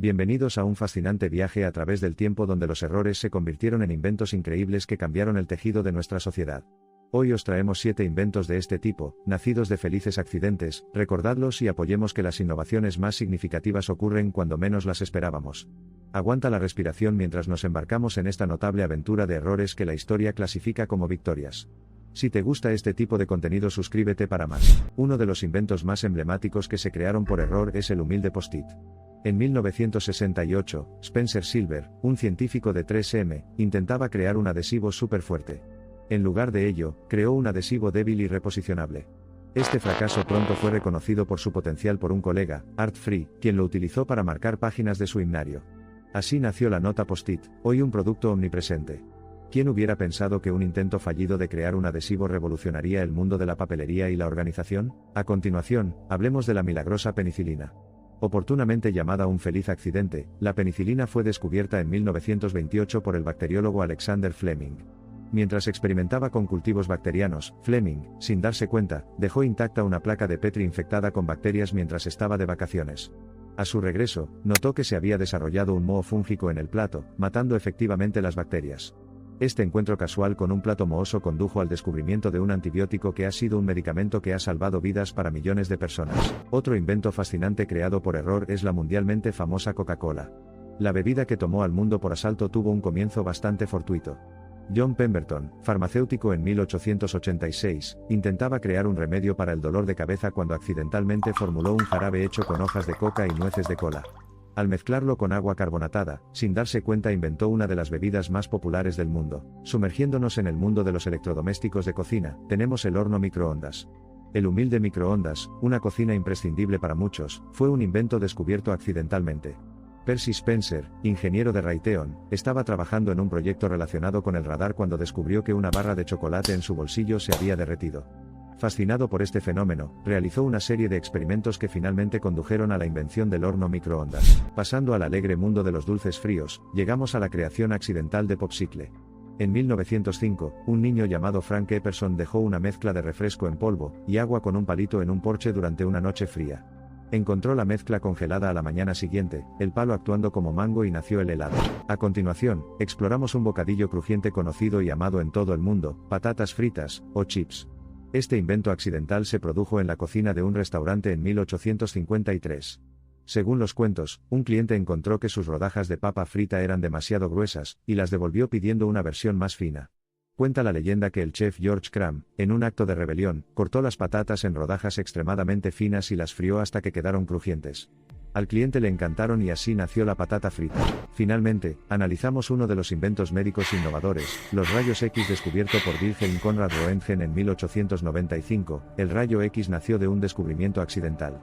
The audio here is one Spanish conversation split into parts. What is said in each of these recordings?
Bienvenidos a un fascinante viaje a través del tiempo donde los errores se convirtieron en inventos increíbles que cambiaron el tejido de nuestra sociedad. Hoy os traemos 7 inventos de este tipo, nacidos de felices accidentes. Recordadlos y apoyemos que las innovaciones más significativas ocurren cuando menos las esperábamos. Aguanta la respiración mientras nos embarcamos en esta notable aventura de errores que la historia clasifica como victorias. Si te gusta este tipo de contenido, suscríbete para más. Uno de los inventos más emblemáticos que se crearon por error es el humilde post-it. En 1968, Spencer Silver, un científico de 3M, intentaba crear un adhesivo súper fuerte. En lugar de ello, creó un adhesivo débil y reposicionable. Este fracaso pronto fue reconocido por su potencial por un colega, Art Free, quien lo utilizó para marcar páginas de su himnario. Así nació la nota post-it, hoy un producto omnipresente. ¿Quién hubiera pensado que un intento fallido de crear un adhesivo revolucionaría el mundo de la papelería y la organización? A continuación, hablemos de la milagrosa penicilina. Oportunamente llamada un feliz accidente, la penicilina fue descubierta en 1928 por el bacteriólogo Alexander Fleming. Mientras experimentaba con cultivos bacterianos, Fleming, sin darse cuenta, dejó intacta una placa de Petri infectada con bacterias mientras estaba de vacaciones. A su regreso, notó que se había desarrollado un moho fúngico en el plato, matando efectivamente las bacterias. Este encuentro casual con un plato mohoso condujo al descubrimiento de un antibiótico que ha sido un medicamento que ha salvado vidas para millones de personas. Otro invento fascinante creado por error es la mundialmente famosa Coca-Cola. La bebida que tomó al mundo por asalto tuvo un comienzo bastante fortuito. John Pemberton, farmacéutico en 1886, intentaba crear un remedio para el dolor de cabeza cuando accidentalmente formuló un jarabe hecho con hojas de coca y nueces de cola. Al mezclarlo con agua carbonatada, sin darse cuenta inventó una de las bebidas más populares del mundo. Sumergiéndonos en el mundo de los electrodomésticos de cocina, tenemos el horno microondas. El humilde microondas, una cocina imprescindible para muchos, fue un invento descubierto accidentalmente. Percy Spencer, ingeniero de Raytheon, estaba trabajando en un proyecto relacionado con el radar cuando descubrió que una barra de chocolate en su bolsillo se había derretido. Fascinado por este fenómeno, realizó una serie de experimentos que finalmente condujeron a la invención del horno microondas. Pasando al alegre mundo de los dulces fríos, llegamos a la creación accidental de Popsicle. En 1905, un niño llamado Frank Epperson dejó una mezcla de refresco en polvo y agua con un palito en un porche durante una noche fría. Encontró la mezcla congelada a la mañana siguiente, el palo actuando como mango y nació el helado. A continuación, exploramos un bocadillo crujiente conocido y amado en todo el mundo, patatas fritas, o chips. Este invento accidental se produjo en la cocina de un restaurante en 1853. Según los cuentos, un cliente encontró que sus rodajas de papa frita eran demasiado gruesas, y las devolvió pidiendo una versión más fina. Cuenta la leyenda que el chef George Crumb, en un acto de rebelión, cortó las patatas en rodajas extremadamente finas y las frió hasta que quedaron crujientes. Al cliente le encantaron y así nació la patata frita. Finalmente, analizamos uno de los inventos médicos innovadores, los rayos X descubierto por Wilhelm Conrad Röntgen en 1895. El rayo X nació de un descubrimiento accidental.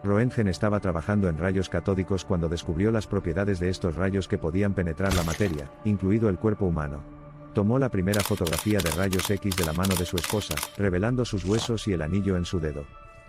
Röntgen estaba trabajando en rayos catódicos cuando descubrió las propiedades de estos rayos que podían penetrar la materia, incluido el cuerpo humano. Tomó la primera fotografía de rayos X de la mano de su esposa, revelando sus huesos y el anillo en su dedo.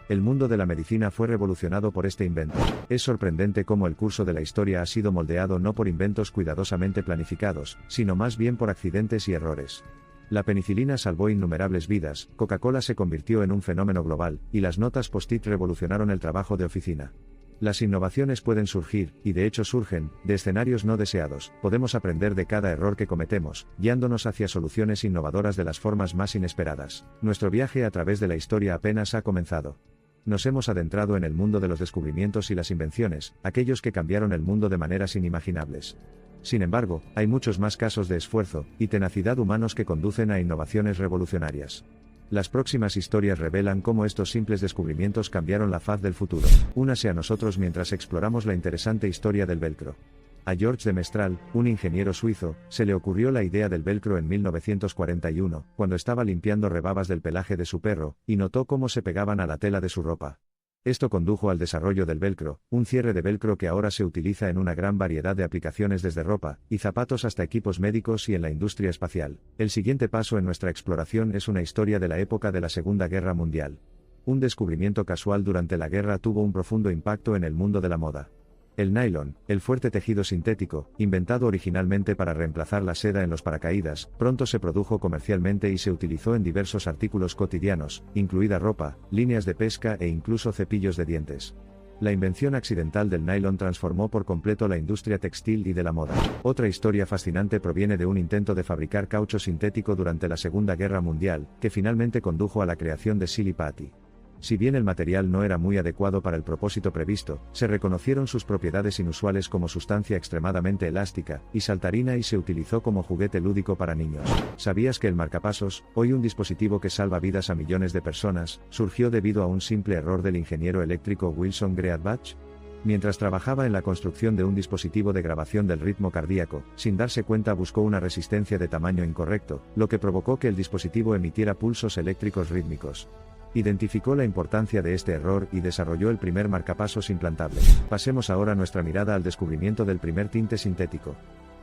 El mundo de la medicina fue revolucionado por este invento. Es sorprendente cómo el curso de la historia ha sido moldeado no por inventos cuidadosamente planificados, sino más bien por accidentes y errores. La penicilina salvó innumerables vidas, Coca-Cola se convirtió en un fenómeno global, y las notas post-it revolucionaron el trabajo de oficina. Las innovaciones pueden surgir, y de hecho surgen, de escenarios no deseados. Podemos aprender de cada error que cometemos, guiándonos hacia soluciones innovadoras de las formas más inesperadas. Nuestro viaje a través de la historia apenas ha comenzado. Nos hemos adentrado en el mundo de los descubrimientos y las invenciones, aquellos que cambiaron el mundo de maneras inimaginables. Sin embargo, hay muchos más casos de esfuerzo y tenacidad humanos que conducen a innovaciones revolucionarias. Las próximas historias revelan cómo estos simples descubrimientos cambiaron la faz del futuro. Únase a nosotros mientras exploramos la interesante historia del velcro. A George de Mestral, un ingeniero suizo, se le ocurrió la idea del velcro en 1941, cuando estaba limpiando rebabas del pelaje de su perro, y notó cómo se pegaban a la tela de su ropa. Esto condujo al desarrollo del velcro, un cierre de velcro que ahora se utiliza en una gran variedad de aplicaciones desde ropa y zapatos hasta equipos médicos y en la industria espacial. El siguiente paso en nuestra exploración es una historia de la época de la Segunda Guerra Mundial. Un descubrimiento casual durante la guerra tuvo un profundo impacto en el mundo de la moda. El nylon, el fuerte tejido sintético, inventado originalmente para reemplazar la seda en los paracaídas, pronto se produjo comercialmente y se utilizó en diversos artículos cotidianos, incluida ropa, líneas de pesca e incluso cepillos de dientes. La invención accidental del nylon transformó por completo la industria textil y de la moda. Otra historia fascinante proviene de un intento de fabricar caucho sintético durante la Segunda Guerra Mundial, que finalmente condujo a la creación de Silly Putty. Si bien el material no era muy adecuado para el propósito previsto, se reconocieron sus propiedades inusuales como sustancia extremadamente elástica y saltarina y se utilizó como juguete lúdico para niños. ¿Sabías que el marcapasos, hoy un dispositivo que salva vidas a millones de personas, surgió debido a un simple error del ingeniero eléctrico Wilson Greatbatch? Mientras trabajaba en la construcción de un dispositivo de grabación del ritmo cardíaco, sin darse cuenta buscó una resistencia de tamaño incorrecto, lo que provocó que el dispositivo emitiera pulsos eléctricos rítmicos. Identificó la importancia de este error y desarrolló el primer marcapasos implantable. Pasemos ahora nuestra mirada al descubrimiento del primer tinte sintético.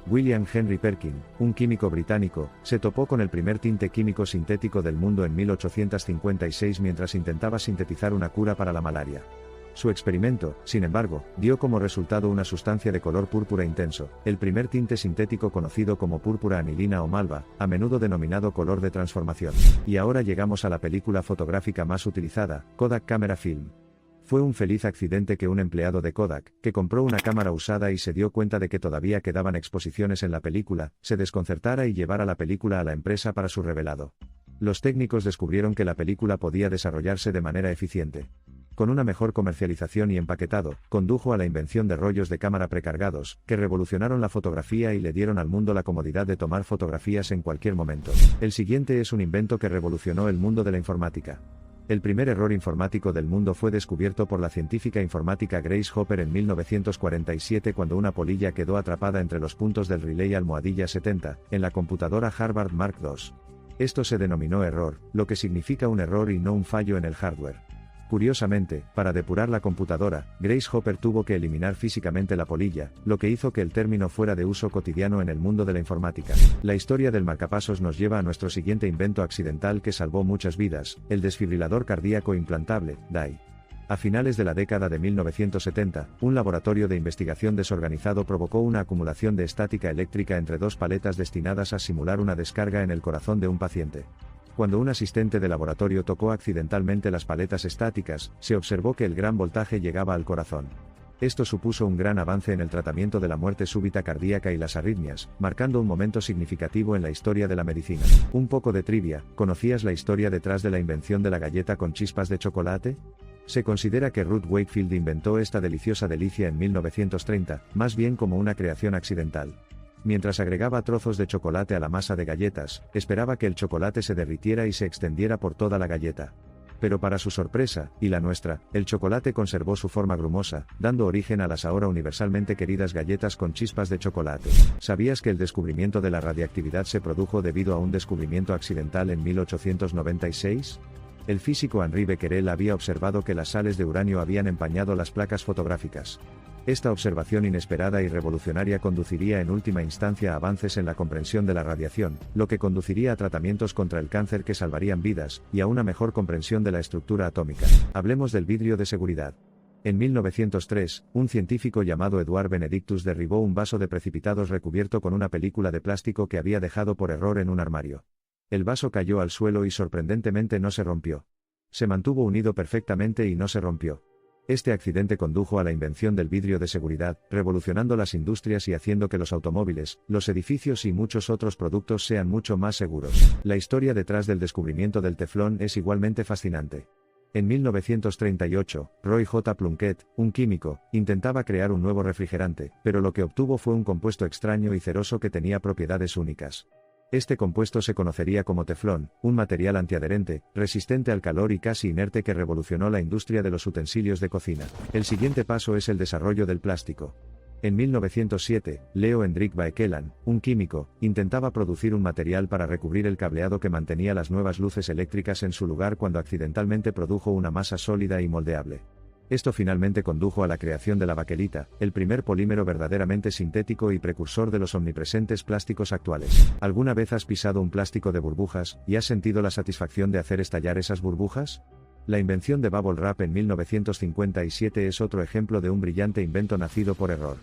William Henry Perkin, un químico británico, se topó con el primer tinte químico sintético del mundo en 1856 mientras intentaba sintetizar una cura para la malaria. Su experimento, sin embargo, dio como resultado una sustancia de color púrpura intenso, el primer tinte sintético conocido como púrpura anilina o malva, a menudo denominado color de transformación. Y ahora llegamos a la película fotográfica más utilizada, Kodak Camera Film. Fue un feliz accidente que un empleado de Kodak, que compró una cámara usada y se dio cuenta de que todavía quedaban exposiciones en la película, se desconcertara y llevara la película a la empresa para su revelado. Los técnicos descubrieron que la película podía desarrollarse de manera eficiente. Con una mejor comercialización y empaquetado, condujo a la invención de rollos de cámara precargados, que revolucionaron la fotografía y le dieron al mundo la comodidad de tomar fotografías en cualquier momento. El siguiente es un invento que revolucionó el mundo de la informática. El primer error informático del mundo fue descubierto por la científica informática Grace Hopper en 1947 cuando una polilla quedó atrapada entre los puntos del relay almohadilla 70, en la computadora Harvard Mark II. Esto se denominó error, lo que significa un error y no un fallo en el hardware. Curiosamente, para depurar la computadora, Grace Hopper tuvo que eliminar físicamente la polilla, lo que hizo que el término fuera de uso cotidiano en el mundo de la informática. La historia del marcapasos nos lleva a nuestro siguiente invento accidental que salvó muchas vidas, el desfibrilador cardíaco implantable, DAI. A finales de la década de 1970, un laboratorio de investigación desorganizado provocó una acumulación de estática eléctrica entre dos paletas destinadas a simular una descarga en el corazón de un paciente. Cuando un asistente de laboratorio tocó accidentalmente las paletas estáticas, se observó que el gran voltaje llegaba al corazón. Esto supuso un gran avance en el tratamiento de la muerte súbita cardíaca y las arritmias, marcando un momento significativo en la historia de la medicina. Un poco de trivia, ¿conocías la historia detrás de la invención de la galleta con chispas de chocolate? Se considera que Ruth Wakefield inventó esta deliciosa delicia en 1930, más bien como una creación accidental. Mientras agregaba trozos de chocolate a la masa de galletas, esperaba que el chocolate se derritiera y se extendiera por toda la galleta. Pero para su sorpresa, y la nuestra, el chocolate conservó su forma grumosa, dando origen a las ahora universalmente queridas galletas con chispas de chocolate. ¿Sabías que el descubrimiento de la radiactividad se produjo debido a un descubrimiento accidental en 1896? El físico Henri Becquerel había observado que las sales de uranio habían empañado las placas fotográficas. Esta observación inesperada y revolucionaria conduciría en última instancia a avances en la comprensión de la radiación, lo que conduciría a tratamientos contra el cáncer que salvarían vidas, y a una mejor comprensión de la estructura atómica. Hablemos del vidrio de seguridad. En 1903, un científico llamado Edward Benedictus derribó un vaso de precipitados recubierto con una película de plástico que había dejado por error en un armario. El vaso cayó al suelo y sorprendentemente no se rompió. Se mantuvo unido perfectamente y no se rompió. Este accidente condujo a la invención del vidrio de seguridad, revolucionando las industrias y haciendo que los automóviles, los edificios y muchos otros productos sean mucho más seguros. La historia detrás del descubrimiento del teflón es igualmente fascinante. En 1938, Roy J. Plunkett, un químico, intentaba crear un nuevo refrigerante, pero lo que obtuvo fue un compuesto extraño y ceroso que tenía propiedades únicas. Este compuesto se conocería como teflón, un material antiadherente, resistente al calor y casi inerte que revolucionó la industria de los utensilios de cocina. El siguiente paso es el desarrollo del plástico. En 1907, Leo Hendrik Baekeland, un químico, intentaba producir un material para recubrir el cableado que mantenía las nuevas luces eléctricas en su lugar cuando accidentalmente produjo una masa sólida y moldeable. Esto finalmente condujo a la creación de la baquelita, el primer polímero verdaderamente sintético y precursor de los omnipresentes plásticos actuales. ¿Alguna vez has pisado un plástico de burbujas, y has sentido la satisfacción de hacer estallar esas burbujas? La invención de Bubble Wrap en 1957 es otro ejemplo de un brillante invento nacido por error.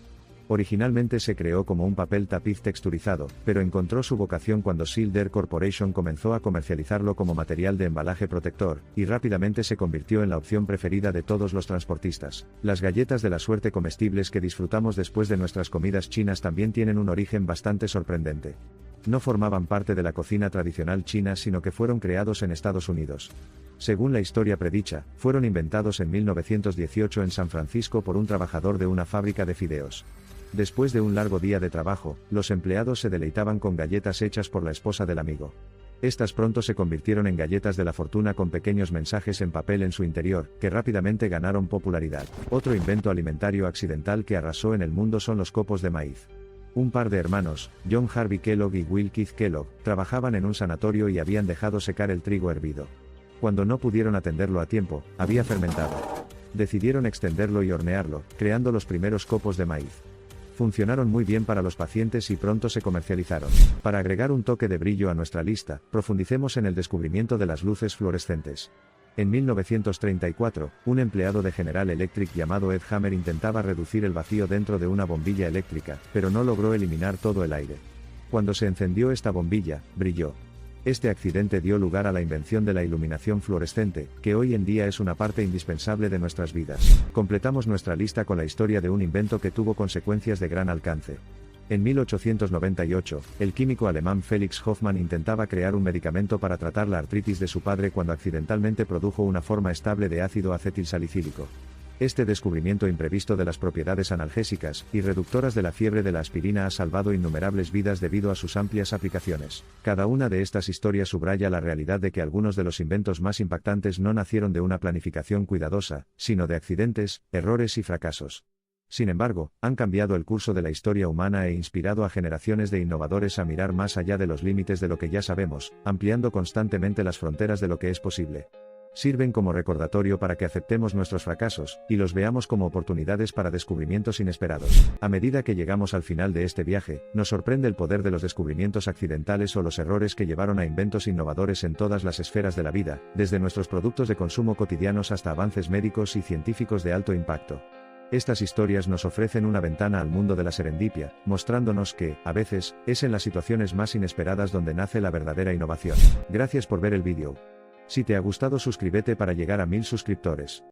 Originalmente se creó como un papel tapiz texturizado, pero encontró su vocación cuando Sealed Air Corporation comenzó a comercializarlo como material de embalaje protector, y rápidamente se convirtió en la opción preferida de todos los transportistas. Las galletas de la suerte comestibles que disfrutamos después de nuestras comidas chinas también tienen un origen bastante sorprendente. No formaban parte de la cocina tradicional china, sino que fueron creados en Estados Unidos. Según la historia predicha, fueron inventados en 1918 en San Francisco por un trabajador de una fábrica de fideos. Después de un largo día de trabajo, los empleados se deleitaban con galletas hechas por la esposa del amigo. Estas pronto se convirtieron en galletas de la fortuna con pequeños mensajes en papel en su interior, que rápidamente ganaron popularidad. Otro invento alimentario accidental que arrasó en el mundo son los copos de maíz. Un par de hermanos, John Harvey Kellogg y Will Keith Kellogg, trabajaban en un sanatorio y habían dejado secar el trigo hervido. Cuando no pudieron atenderlo a tiempo, había fermentado. Decidieron extenderlo y hornearlo, creando los primeros copos de maíz. Funcionaron muy bien para los pacientes y pronto se comercializaron. Para agregar un toque de brillo a nuestra lista, profundicemos en el descubrimiento de las luces fluorescentes. En 1934, un empleado de General Electric llamado Ed Hammer intentaba reducir el vacío dentro de una bombilla eléctrica, pero no logró eliminar todo el aire. Cuando se encendió esta bombilla, brilló. Este accidente dio lugar a la invención de la iluminación fluorescente, que hoy en día es una parte indispensable de nuestras vidas. Completamos nuestra lista con la historia de un invento que tuvo consecuencias de gran alcance. En 1898, el químico alemán Felix Hoffmann intentaba crear un medicamento para tratar la artritis de su padre cuando accidentalmente produjo una forma estable de ácido acetilsalicílico. Este descubrimiento imprevisto de las propiedades analgésicas y reductoras de la fiebre de la aspirina ha salvado innumerables vidas debido a sus amplias aplicaciones. Cada una de estas historias subraya la realidad de que algunos de los inventos más impactantes no nacieron de una planificación cuidadosa, sino de accidentes, errores y fracasos. Sin embargo, han cambiado el curso de la historia humana e inspirado a generaciones de innovadores a mirar más allá de los límites de lo que ya sabemos, ampliando constantemente las fronteras de lo que es posible. Sirven como recordatorio para que aceptemos nuestros fracasos, y los veamos como oportunidades para descubrimientos inesperados. A medida que llegamos al final de este viaje, nos sorprende el poder de los descubrimientos accidentales o los errores que llevaron a inventos innovadores en todas las esferas de la vida, desde nuestros productos de consumo cotidianos hasta avances médicos y científicos de alto impacto. Estas historias nos ofrecen una ventana al mundo de la serendipia, mostrándonos que, a veces, es en las situaciones más inesperadas donde nace la verdadera innovación. Gracias por ver el vídeo. Si te ha gustado, suscríbete para llegar a 1000 suscriptores.